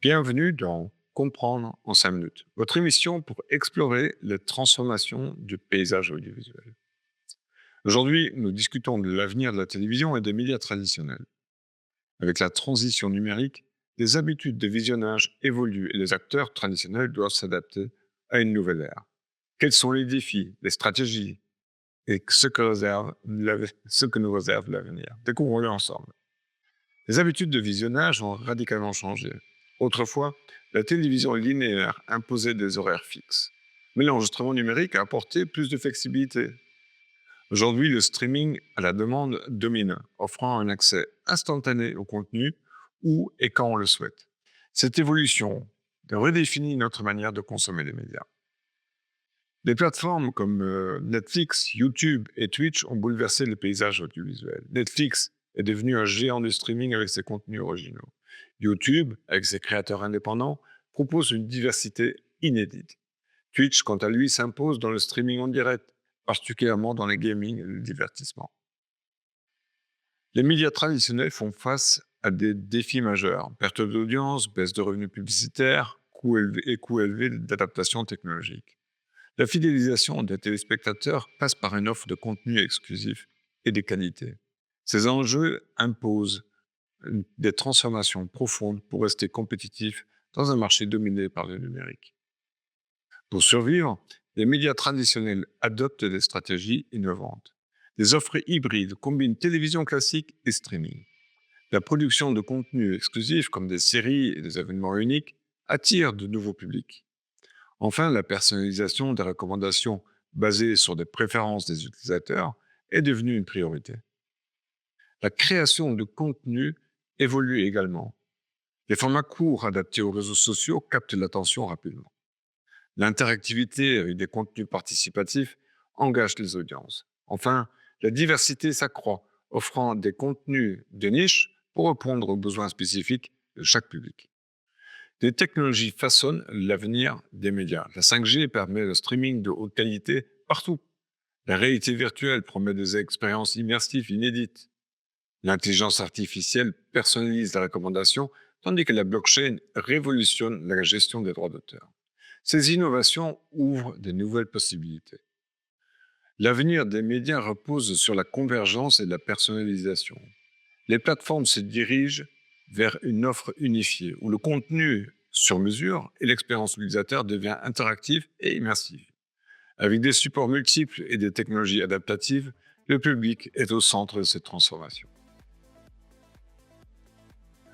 Bienvenue dans Comprendre en 5 minutes, votre émission pour explorer les transformations du paysage audiovisuel. Aujourd'hui, nous discutons de l'avenir de la télévision et des médias traditionnels. Avec la transition numérique, les habitudes de visionnage évoluent et les acteurs traditionnels doivent s'adapter à une nouvelle ère. Quels sont les défis, les stratégies et ce que nous réserve l'avenir? Découvrons-le ensemble. Les habitudes de visionnage ont radicalement changé. Autrefois, la télévision linéaire imposait des horaires fixes. Mais l'enregistrement numérique a apporté plus de flexibilité. Aujourd'hui, le streaming à la demande domine, offrant un accès instantané au contenu où et quand on le souhaite. Cette évolution redéfinit notre manière de consommer les médias. Des plateformes comme Netflix, YouTube et Twitch ont bouleversé le paysage audiovisuel. Netflix est devenu un géant du streaming avec ses contenus originaux. YouTube, avec ses créateurs indépendants, propose une diversité inédite. Twitch, quant à lui, s'impose dans le streaming en direct, particulièrement dans les gaming et le divertissement. Les médias traditionnels font face à des défis majeurs: perte d'audience, baisse de revenus publicitaires, coûts élevés d'adaptation technologique. La fidélisation des téléspectateurs passe par une offre de contenu exclusif et de qualité. Ces enjeux imposent des transformations profondes pour rester compétitifs dans un marché dominé par le numérique. Pour survivre, les médias traditionnels adoptent des stratégies innovantes. Des offres hybrides combinent télévision classique et streaming. La production de contenus exclusifs comme des séries et des événements uniques attire de nouveaux publics. Enfin, la personnalisation des recommandations basées sur des préférences des utilisateurs est devenue une priorité. La création de contenu évolue également. Les formats courts adaptés aux réseaux sociaux captent l'attention rapidement. L'interactivité avec des contenus participatifs engage les audiences. Enfin, la diversité s'accroît, offrant des contenus de niche pour répondre aux besoins spécifiques de chaque public. Les technologies façonnent l'avenir des médias. La 5G permet le streaming de haute qualité partout. La réalité virtuelle promet des expériences immersives inédites. L'intelligence artificielle personnalise la recommandation, tandis que la blockchain révolutionne la gestion des droits d'auteur. Ces innovations ouvrent de nouvelles possibilités. L'avenir des médias repose sur la convergence et la personnalisation. Les plateformes se dirigent vers une offre unifiée, où le contenu sur mesure et l'expérience utilisateur devient interactive et immersive. Avec des supports multiples et des technologies adaptatives, le public est au centre de cette transformation.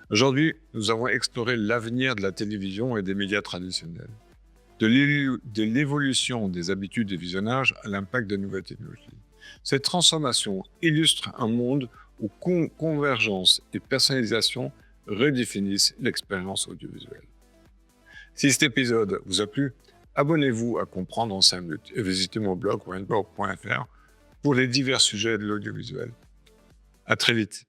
Aujourd'hui, nous avons exploré l'avenir de la télévision et des médias traditionnels, de l'évolution des habitudes de visionnage à l'impact de nouvelles technologies. Cette transformation illustre un monde où convergence et personnalisation redéfinissent l'expérience audiovisuelle. Si cet épisode vous a plu, abonnez-vous à Comprendre en 5 minutes et visitez mon blog wayneborg.fr pour les divers sujets de l'audiovisuel. À très vite.